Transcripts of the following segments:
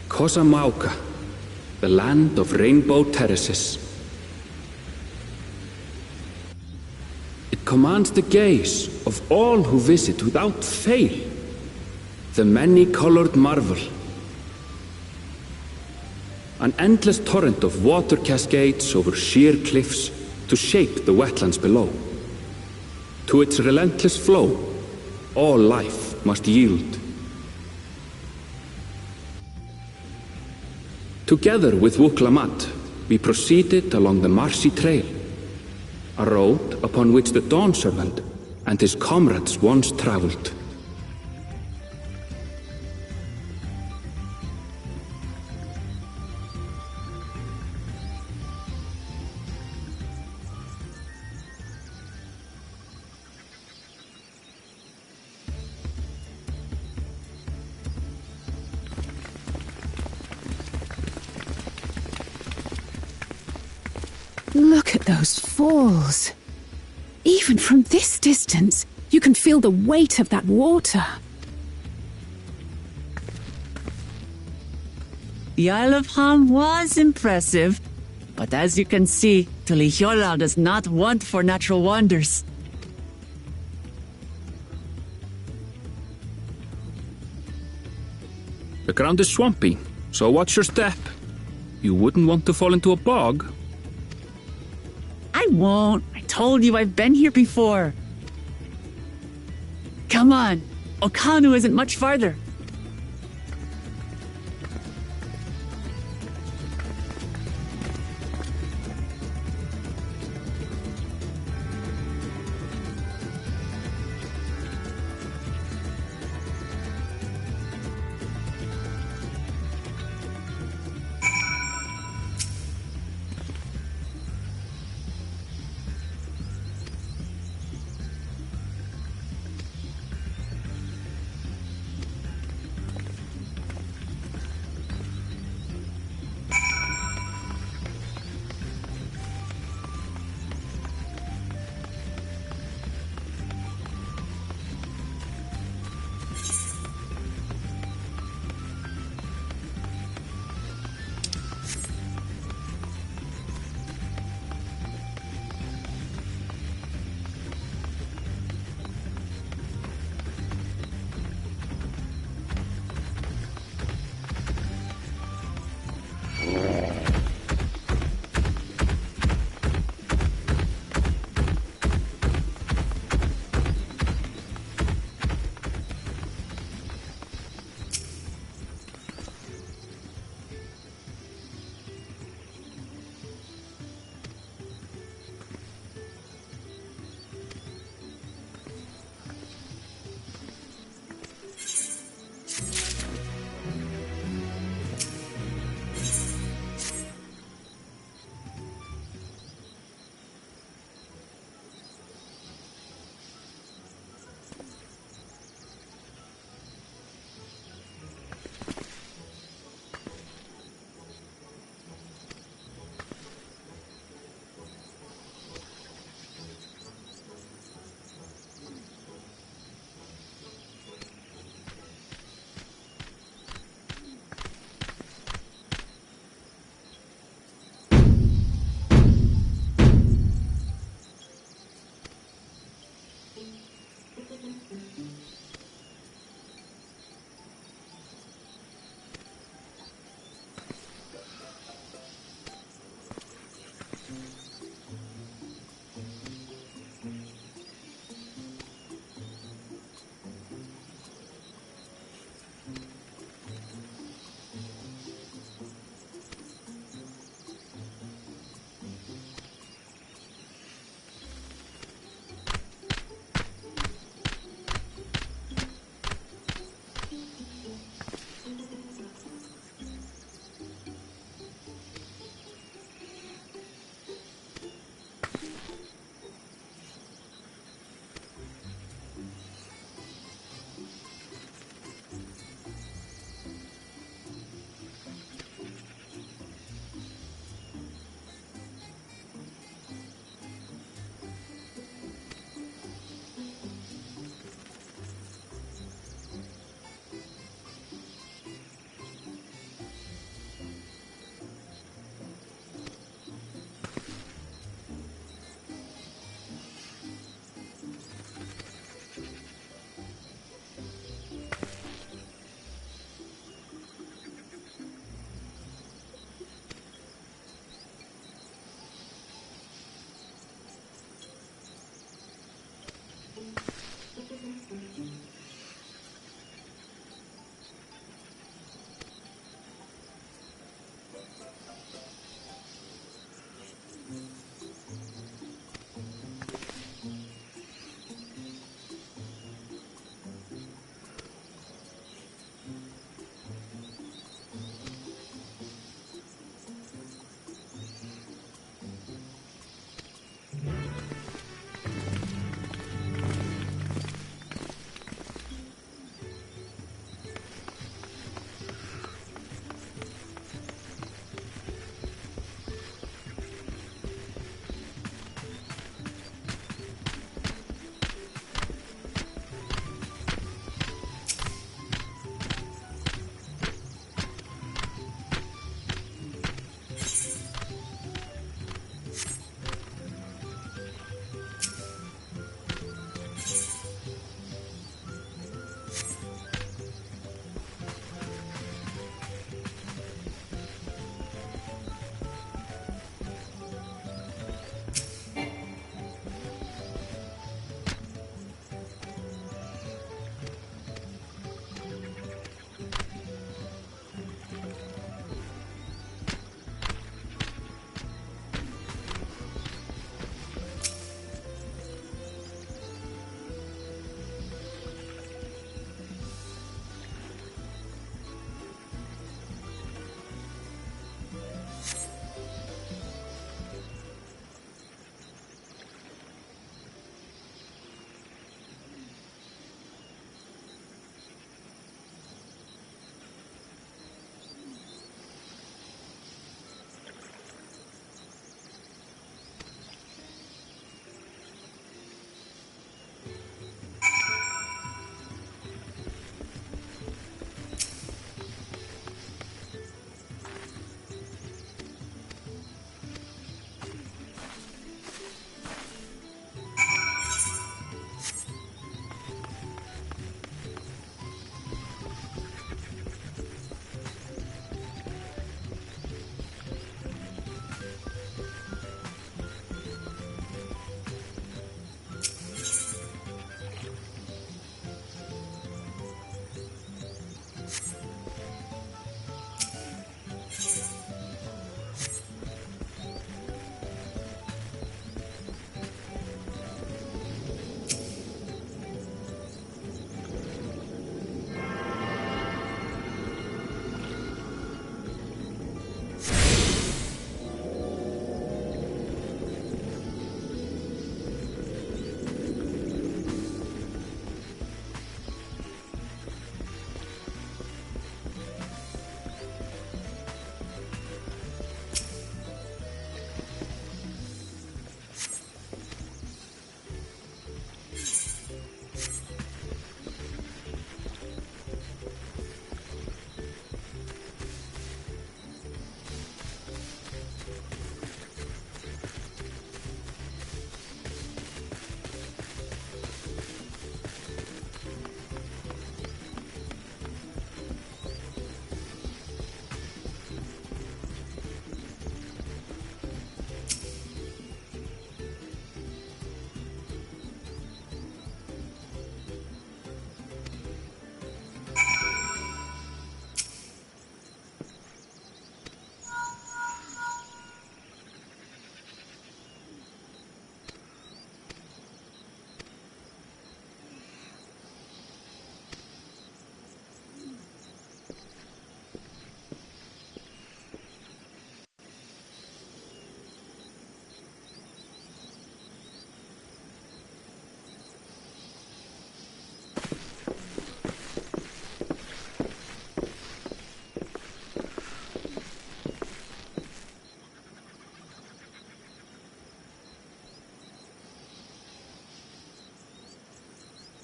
Kosamauka, the land of rainbow terraces. It commands the gaze of all who visit without fail. The many-colored marvel. An endless torrent of water cascades over sheer cliffs to shape the wetlands below. To its relentless flow, all life must yield. Together with Wuklamat, we proceeded along the marshy trail, a road upon which the Dawn Servant and his comrades once traveled. Look at those falls. Even from this distance, you can feel the weight of that water. The Isle of Ham was impressive, but as you can see, Tulihiola does not want for natural wonders. The ground is swampy, so watch your step. You wouldn't want to fall into a bog. I won't. I told you I've been here before. Come on. Okanu isn't much farther.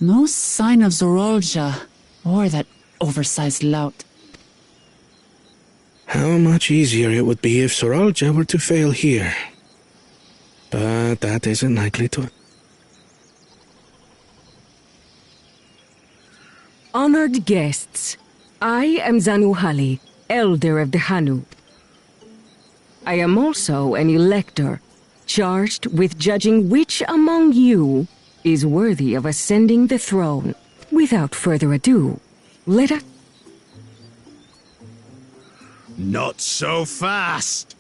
No sign of Zorolja, or that oversized lout. How much easier it would be if Soralja were to fail here. But that isn't likely to. Honored guests, I am Zanuhali, Elder of the Hanu. I am also an elector, charged with judging which among you is worthy of ascending the throne. Without further ado, let us... Not so fast!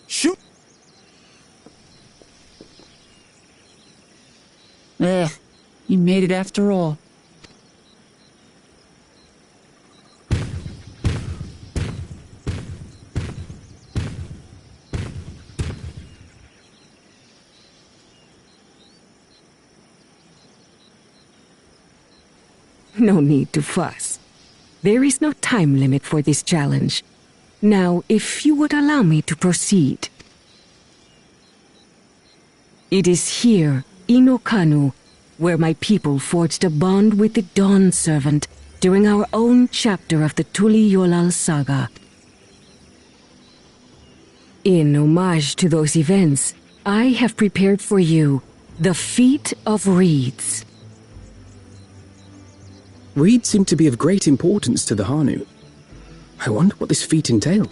Shoot! You made it after all. No need to fuss. There is no time limit for this challenge. Now, if you would allow me to proceed. It is here, in Okanu, where my people forged a bond with the Dawn Servant during our own chapter of the Tuli Yolal saga. In homage to those events, I have prepared for you the Feat of Reeds. Reeds seem to be of great importance to the Hanu. I wonder what this feat entails.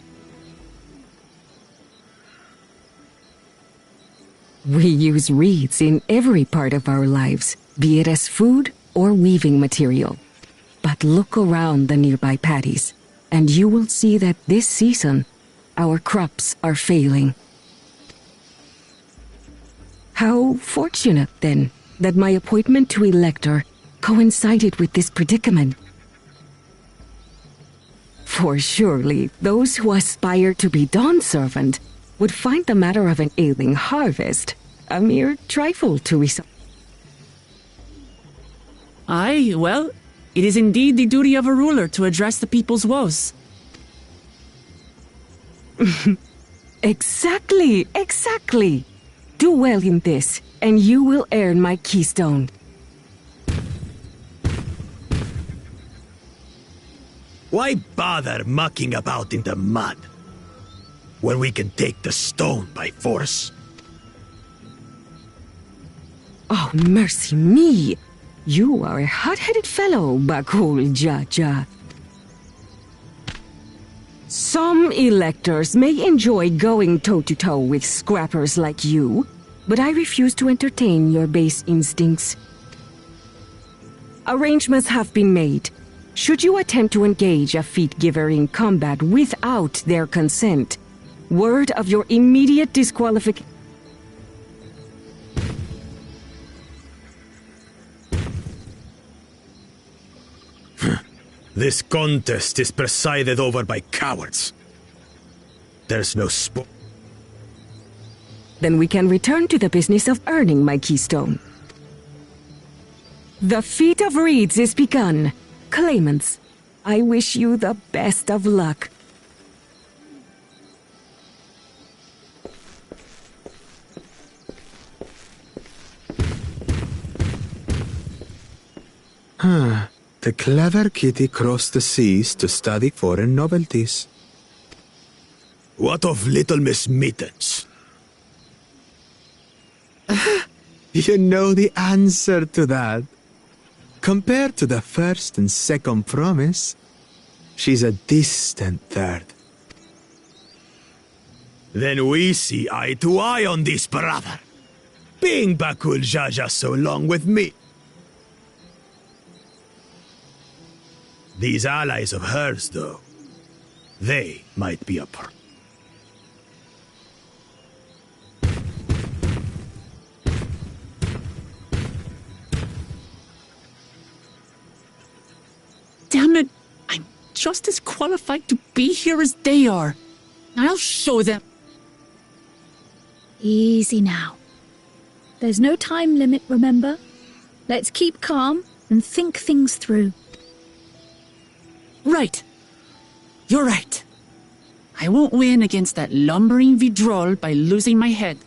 We use reeds in every part of our lives, be it as food or weaving material. But look around the nearby paddies, and you will see that this season, our crops are failing. How fortunate, then, that my appointment to Elector coincided with this predicament. For surely those who aspire to be Dawn Servant would find the matter of an ailing harvest a mere trifle to resolve. Aye, well, it is indeed the duty of a ruler to address the people's woes. Exactly. Do well in this, and you will earn my keystone. Why bother mucking about in the mud when we can take the stone by force? Oh, mercy me! You are a hot-headed fellow, Bakul Jaja. Some electors may enjoy going toe-to-toe with scrappers like you, but I refuse to entertain your base instincts. Arrangements have been made. Should you attempt to engage a feat giver in combat without their consent, word of your immediate disqualification. This contest is presided over by cowards. There's no sport. Then we can return to the business of earning my keystone. The Feat of Reeds is begun. Claimants, I wish you the best of luck. The clever kitty crossed the seas to study foreign novelties. What of Little Miss Mittens? You know the answer to that. Compared to the first and second promise, she's a distant third. Then we see eye to eye on this, brother. Being Bakul Jaja so long with me. These allies of hers, though, they might be a part. Damn it! I'm just as qualified to be here as they are. I'll show them. Easy now. There's no time limit, remember? Let's keep calm and think things through. Right. You're right. I won't win against that lumbering Vidrol by losing my head.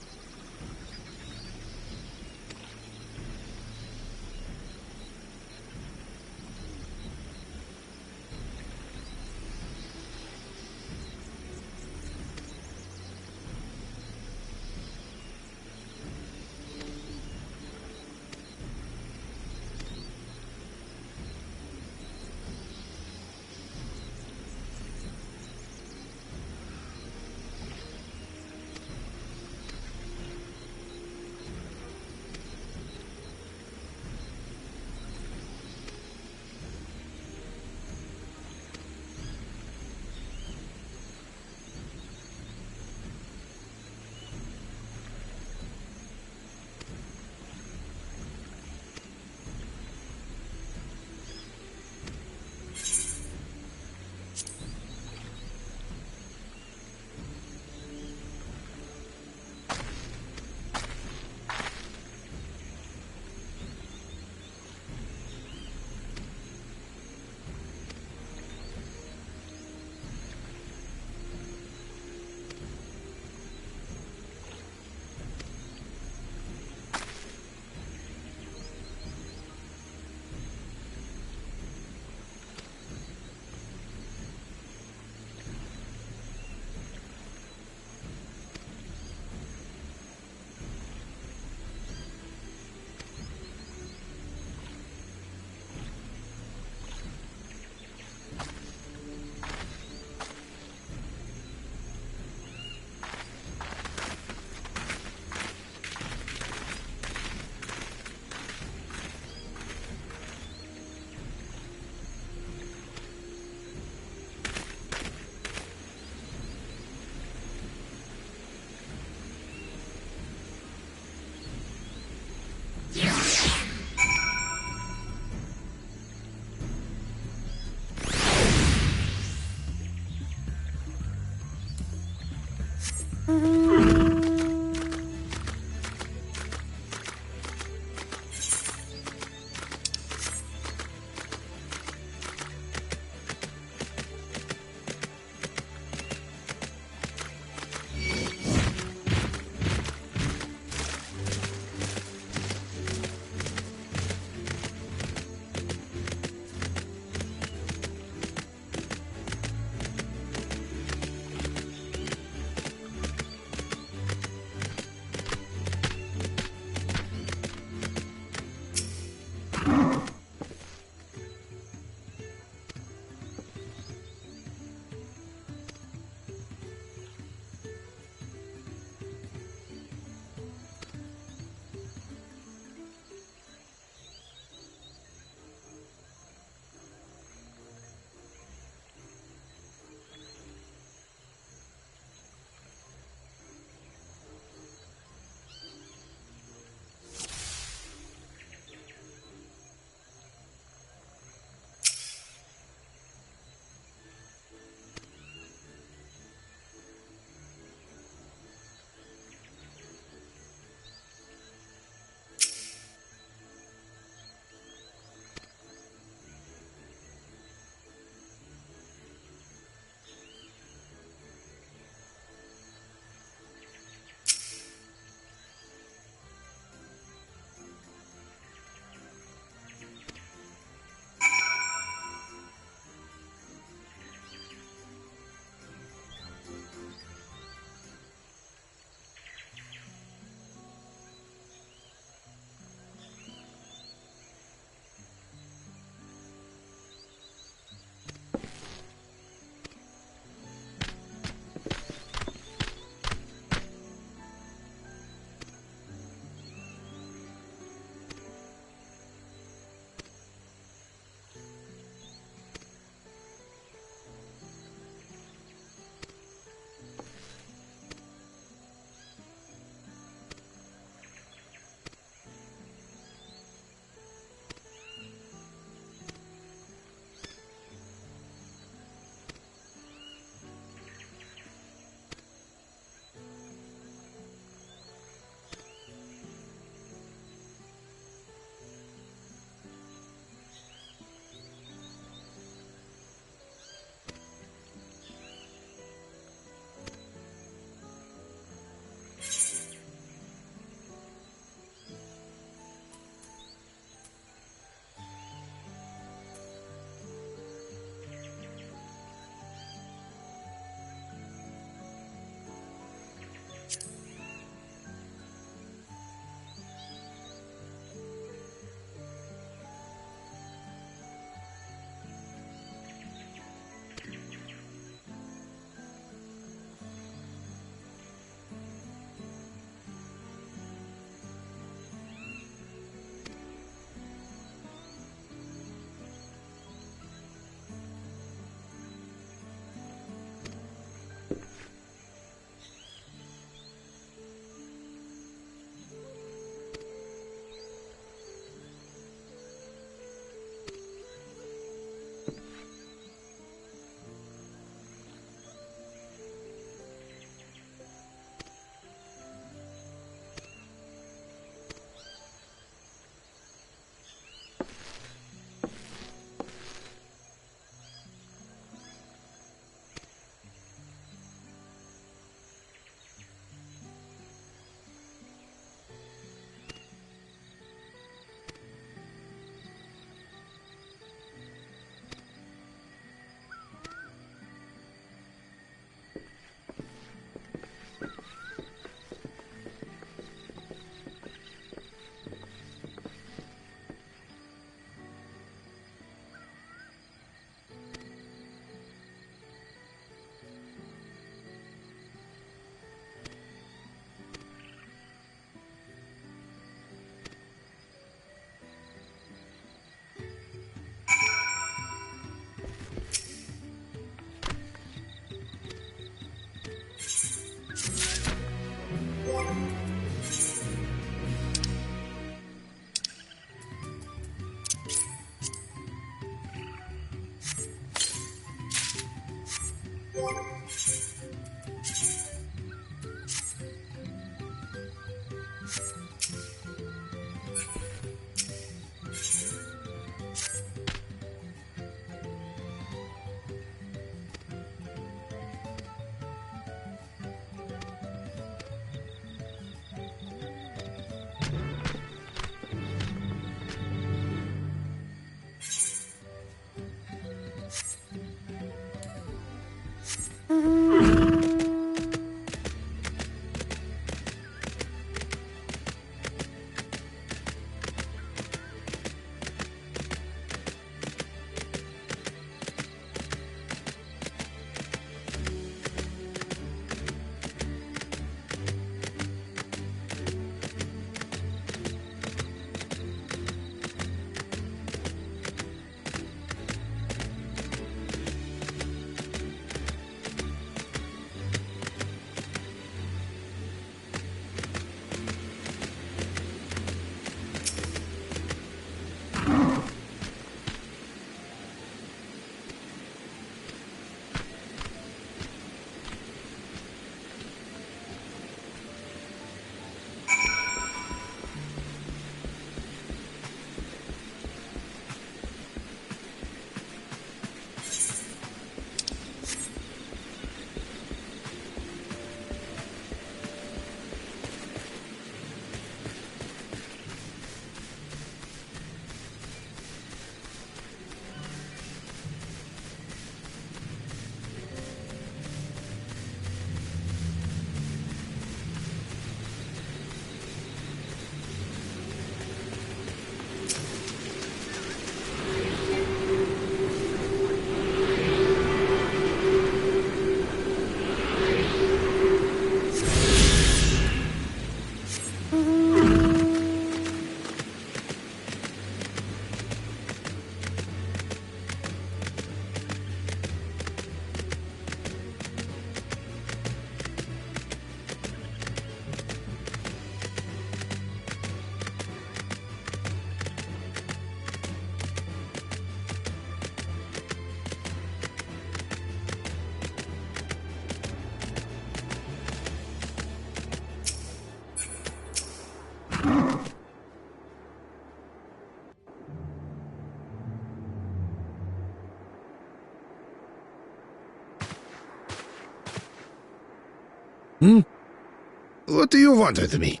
What do you want with me?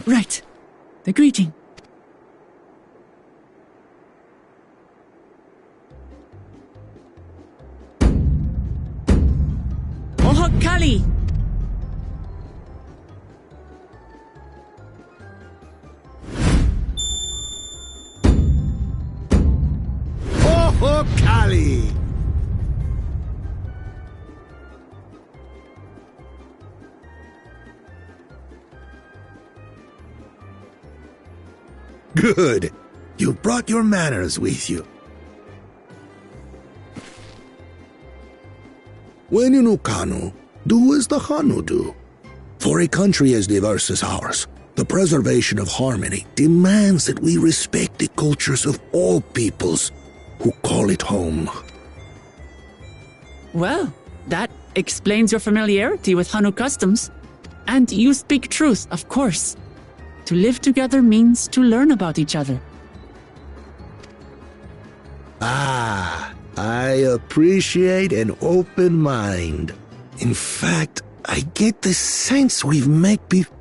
Right. The greeting. Ohokali! Ohokali! Good. You brought your manners with you. When in Ukanu, do as the Hanu do. For a country as diverse as ours, the preservation of harmony demands that we respect the cultures of all peoples who call it home. Well, that explains your familiarity with Hanu customs. And you speak truth, of course. To live together means to learn about each other. Ah, I appreciate an open mind. In fact, I get the sense we've met before.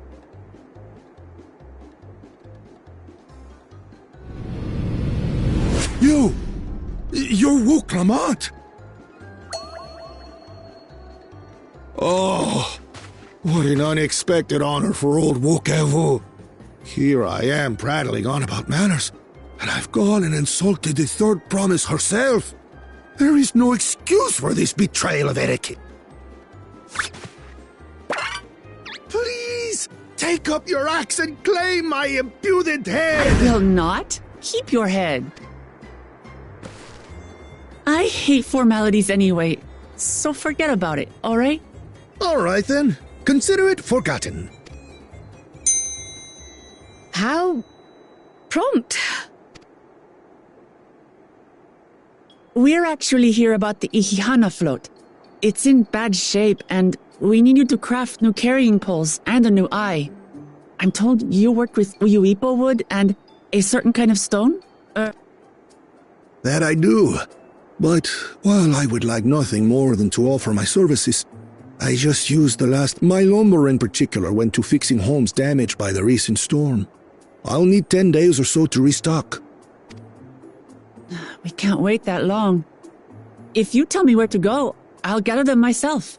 You're Wu Clement! Oh, what an unexpected honor for old Wokevu. Here I am prattling on about manners, and I've gone and insulted the third promise herself. There is no excuse for this betrayal of etiquette. Please, take up your axe and claim my impudent head! I will not. Keep your head. I hate formalities anyway, so forget about it, alright? Alright then, consider it forgotten. How prompt. We're actually here about the Ihihana float. It's in bad shape, and we need you to craft new carrying poles and a new eye. I'm told you worked with Uyuipo wood and a certain kind of stone? That I do. But while I would like nothing more than to offer my services, I just used the last. My lumber in particular went to fixing homes damaged by the recent storm. I'll need 10 days or so to restock. We can't wait that long. If you tell me where to go, I'll gather them myself.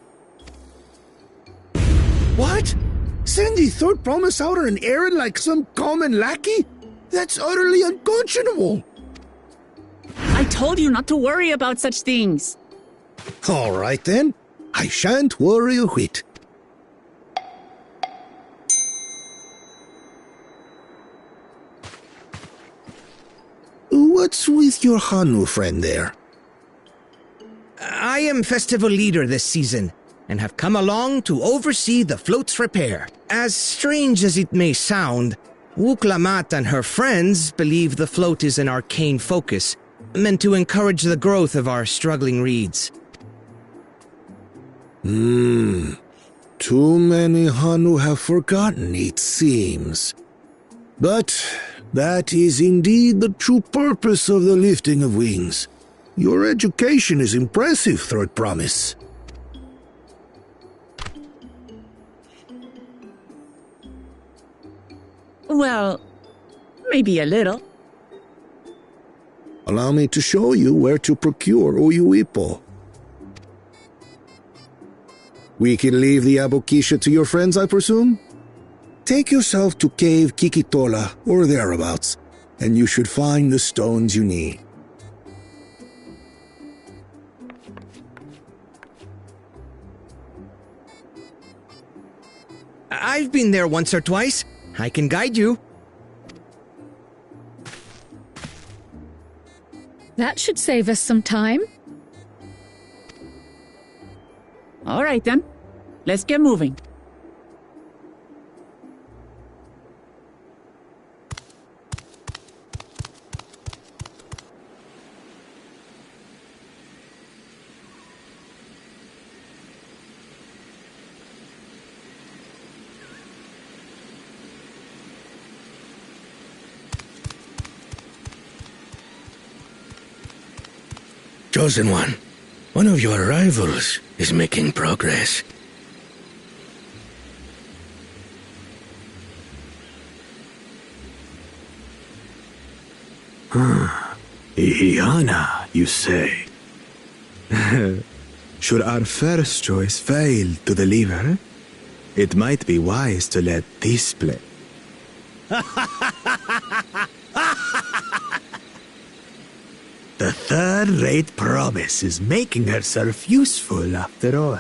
What? Send the third promise out on an errand like some common lackey? That's utterly unconscionable. I told you not to worry about such things. All right then. I shan't worry a whit. What's with your Hanu friend there? I am festival leader this season, and have come along to oversee the float's repair. As strange as it may sound, Wuklamat and her friends believe the float is an arcane focus, meant to encourage the growth of our struggling reeds. Too many Hanu have forgotten, it seems. But that is indeed the true purpose of the lifting of wings. Your education is impressive, Third Promise. Well, maybe a little. Allow me to show you where to procure Uyuipo. We can leave the Abokisha to your friends, I presume? Take yourself to Cave Kikitola or thereabouts, and you should find the stones you need. I've been there once or twice. I can guide you. That should save us some time. All right then. Let's get moving. Chosen one of your rivals is making progress. Ihihana, you say? Should our first choice fail to deliver, it might be wise to let this play. The third-rate promise is making herself useful after all.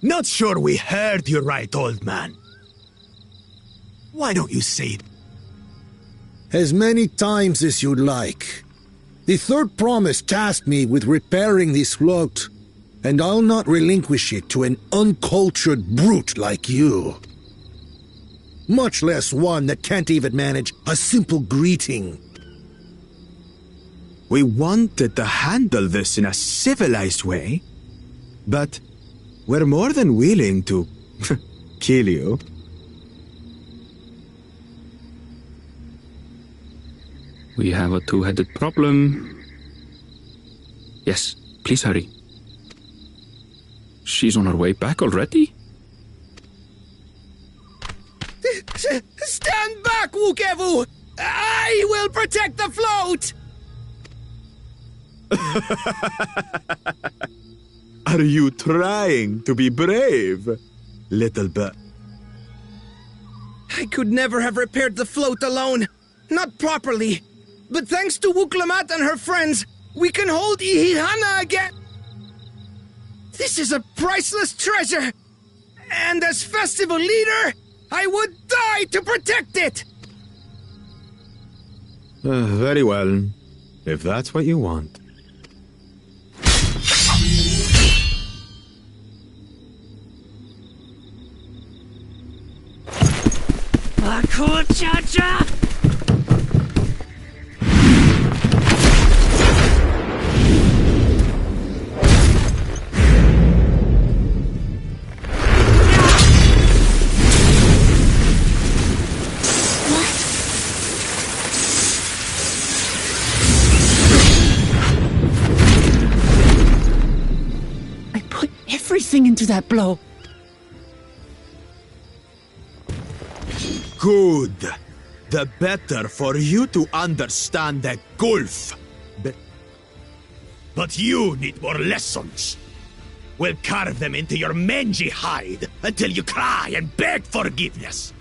Not sure we heard you right, old man. Why don't you say it? As many times as you'd like. The third promise tasked me with repairing this float, and I'll not relinquish it to an uncultured brute like you. Much less one that can't even manage a simple greeting. We wanted to handle this in a civilized way, but we're more than willing to kill you. We have a two-headed problem. Yes, please hurry. She's on her way back already? Stand back, Wukevu! I will protect the float! Are you trying to be brave, little bird? I could never have repaired the float alone. Not properly. But thanks to Wuklamat and her friends, we can hold Ihihana again. This is a priceless treasure. And as festival leader, I would die to protect it. Very well, if that's what you want. Cha-cha! I put everything into that blow. Good. The better for you to understand the gulf. But you need more lessons. We'll carve them into your mangy hide until you cry and beg forgiveness.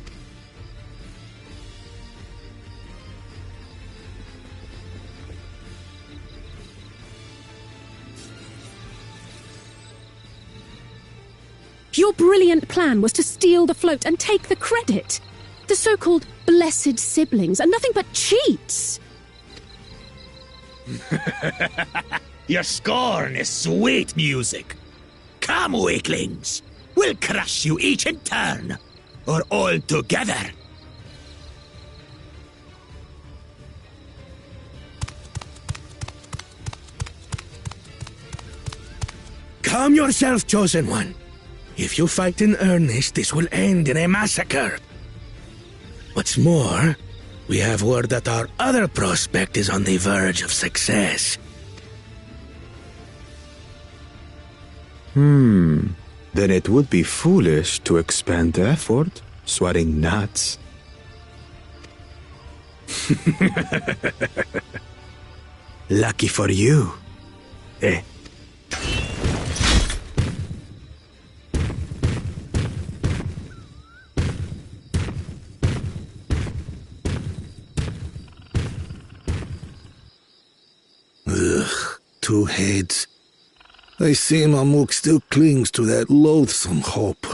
Your brilliant plan was to steal the float and take the credit. The so-called blessed siblings are nothing but cheats. Your scorn is sweet music. Come, weaklings. We'll crush you each in turn, or all together. Calm yourself, Chosen One. If you fight in earnest, this will end in a massacre. What's more, we have word that our other prospect is on the verge of success. Then it would be foolish to expend effort sweating nuts. Lucky for you. Eh? Ugh, two heads. I see Mamuk still clings to that loathsome hope.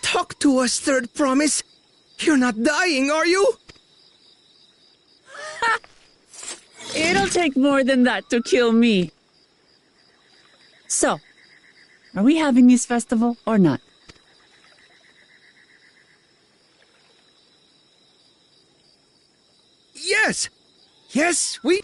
Talk to us, Third Promise. You're not dying, are you? It'll take more than that to kill me. So, are we having this festival or not? Yes! Yes, we...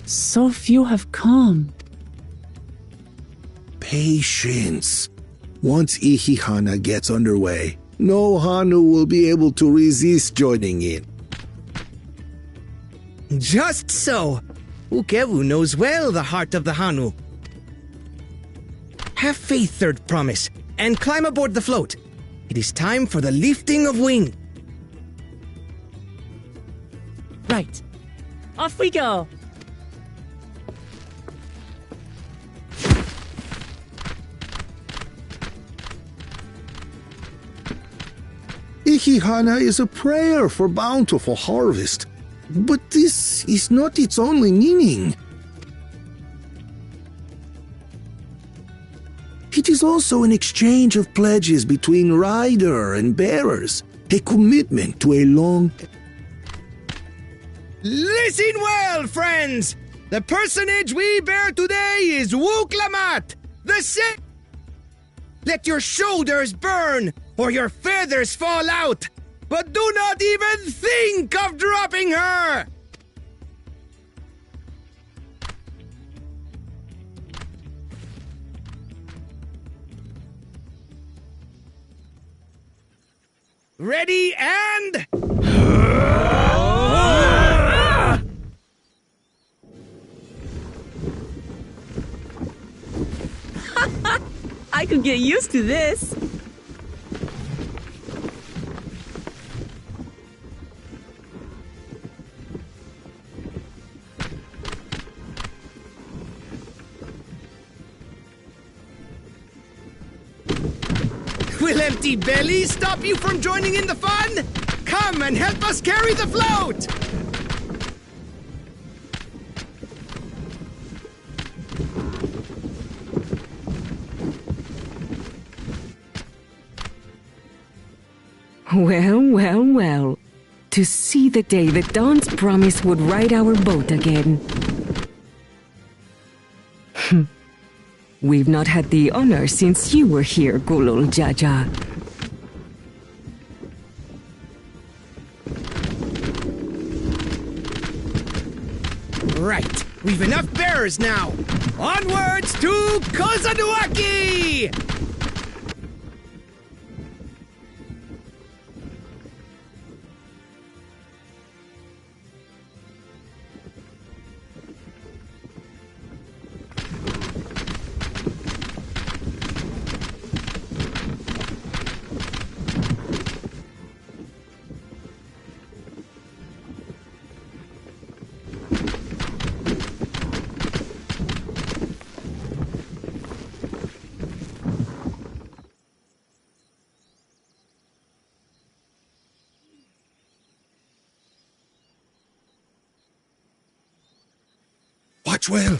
So few have come. Patience. Once Ihihana gets underway, no Hanu will be able to resist joining in. Just so. Ukevu knows well the heart of the Hanu. Have faith, Third Promise, and climb aboard the float. It is time for the lifting of wing. Right. Off we go. Ihihana is a prayer for bountiful harvest, but this is not its only meaning. It is also an exchange of pledges between rider and bearers, a commitment to a long... Listen well, friends! The personage we bear today is Wuklamat, the sick. Let your shoulders burn, or your feathers fall out, but do not even think of dropping her! Ready and... I could get used to this. Will empty bellies stop you from joining in the fun? Come and help us carry the float! Well, well, well. To see the day that Dawn's promise would ride our boat again. We've not had the honor since you were here, Gulul Jaja. Right. We've enough bearers now! Onwards to Kozanuaki! Watch well,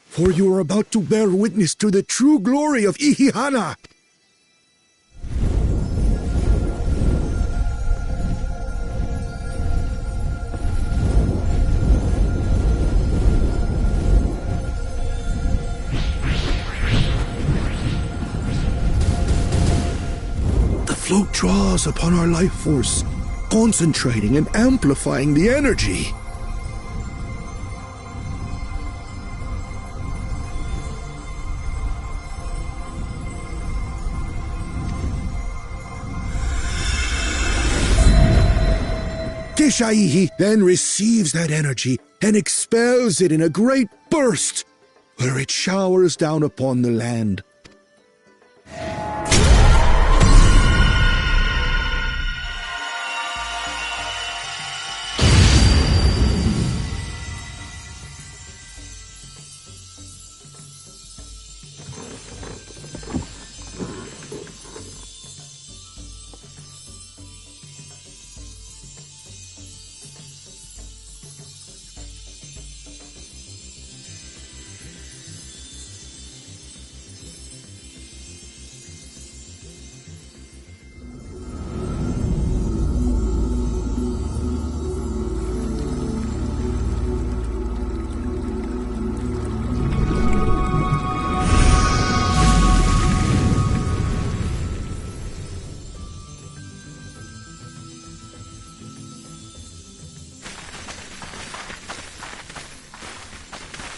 for you are about to bear witness to the true glory of Ihihana. The float draws upon our life force, concentrating and amplifying the energy. Keshaihi then receives that energy and expels it in a great burst, where it showers down upon the land.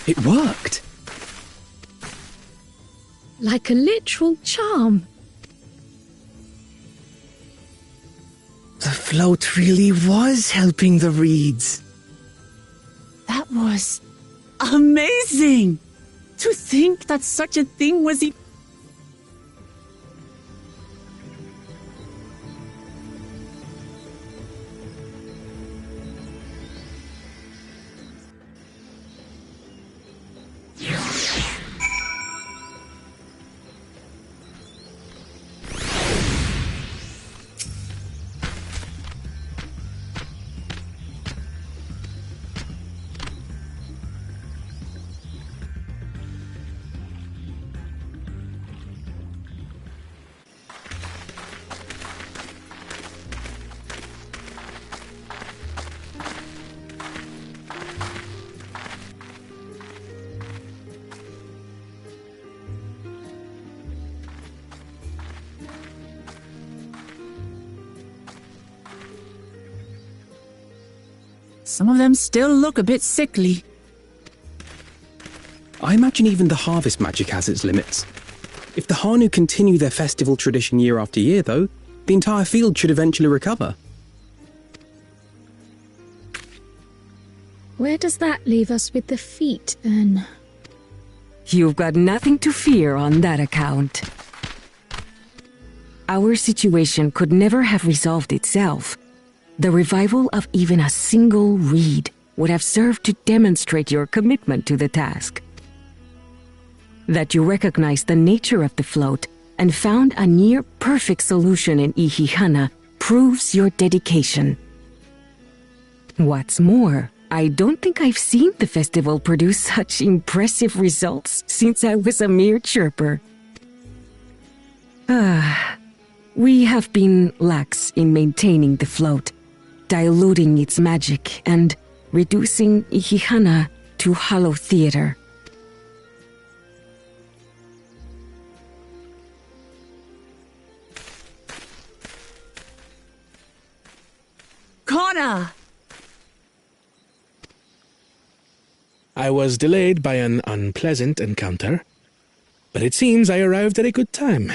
It worked! Like a literal charm. The float really was helping the reeds. That was amazing! To think that such a thing was Some of them still look a bit sickly. I imagine even the harvest magic has its limits. If the Hanu continue their festival tradition year after year, though, the entire field should eventually recover. Where does that leave us with the feet, then? You've got nothing to fear on that account. Our situation could never have resolved itself. The revival of even a single reed would have served to demonstrate your commitment to the task. That you recognized the nature of the float and found a near-perfect solution in Ihihana proves your dedication. What's more, I don't think I've seen the festival produce such impressive results since I was a mere chirper. We have been lax in maintaining the float, diluting its magic and reducing Ihihana to hollow theater. Connor! I was delayed by an unpleasant encounter, but it seems I arrived at a good time.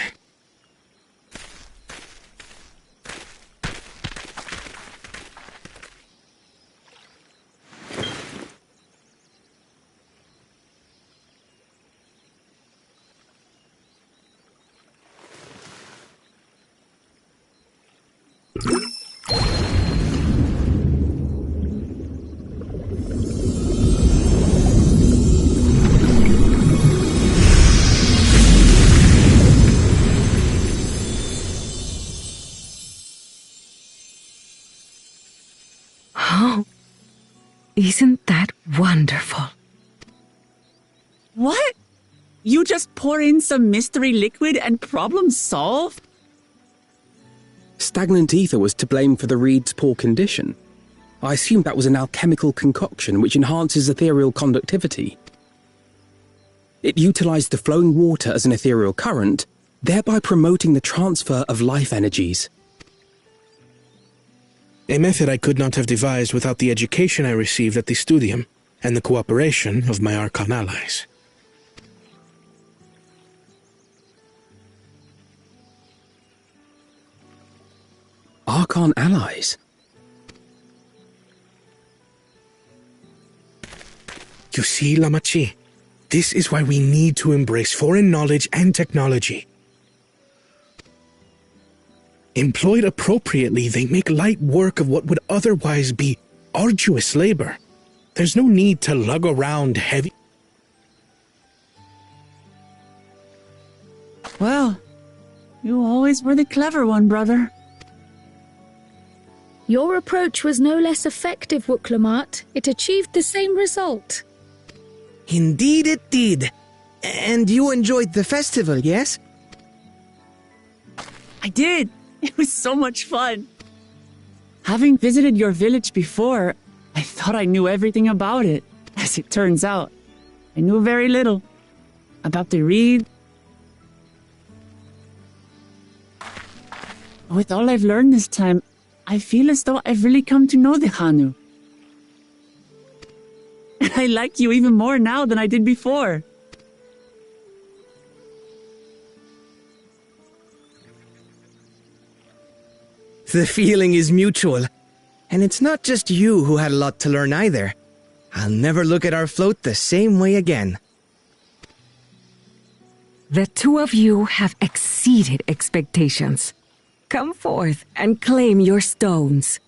Isn't that wonderful? What? You just pour in some mystery liquid and problem solved? Stagnant ether was to blame for the reed's poor condition. I assumed that was an alchemical concoction which enhances ethereal conductivity. It utilized the flowing water as an ethereal current, thereby promoting the transfer of life energies. A method I could not have devised without the education I received at the studium and the cooperation of my Archon allies. Archon allies? You see, Lamachi, this is why we need to embrace foreign knowledge and technology. Employed appropriately, they make light work of what would otherwise be arduous labor. There's no need to lug around heavy... Well, you always were the clever one, brother. Your approach was no less effective, Wuklamat. It achieved the same result. Indeed it did. And you enjoyed the festival, yes? I did. It was so much fun. Having visited your village before, I thought I knew everything about it. As it turns out, I knew very little. About the reed. With all I've learned this time, I feel as though I've really come to know the Hanu. And I like you even more now than I did before. The feeling is mutual. And it's not just you who had a lot to learn either. I'll never look at our float the same way again. The two of you have exceeded expectations. Come forth and claim your stones.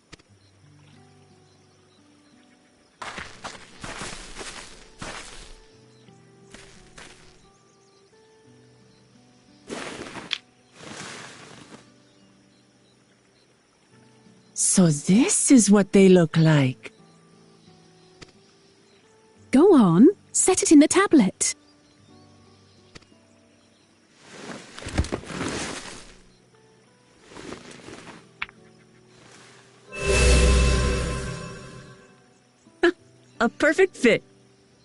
So this is what they look like. Go on, set it in the tablet. A perfect fit.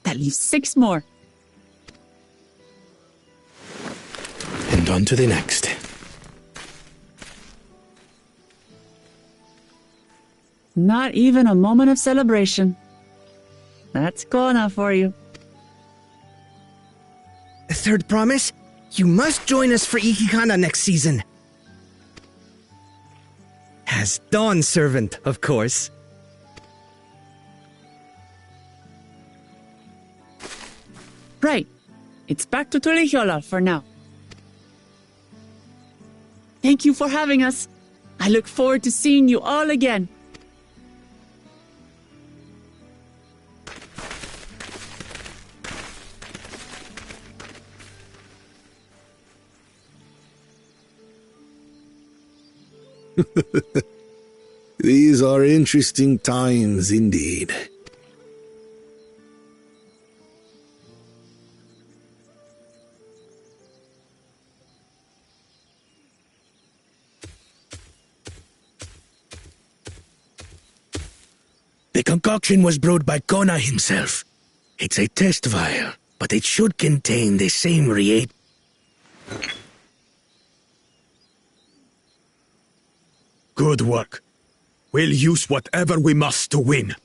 That leaves 6 more. And on to the next. Not even a moment of celebration. That's Kona for you. A third promise? You must join us for Ikikana next season. As Dawn Servant, of course. Right. It's back to Tulihiola for now. Thank you for having us. I look forward to seeing you all again. These are interesting times indeed. The concoction was brewed by Kona himself. It's a test vial, but it should contain the same reagent. Good work. We'll use whatever we must to win.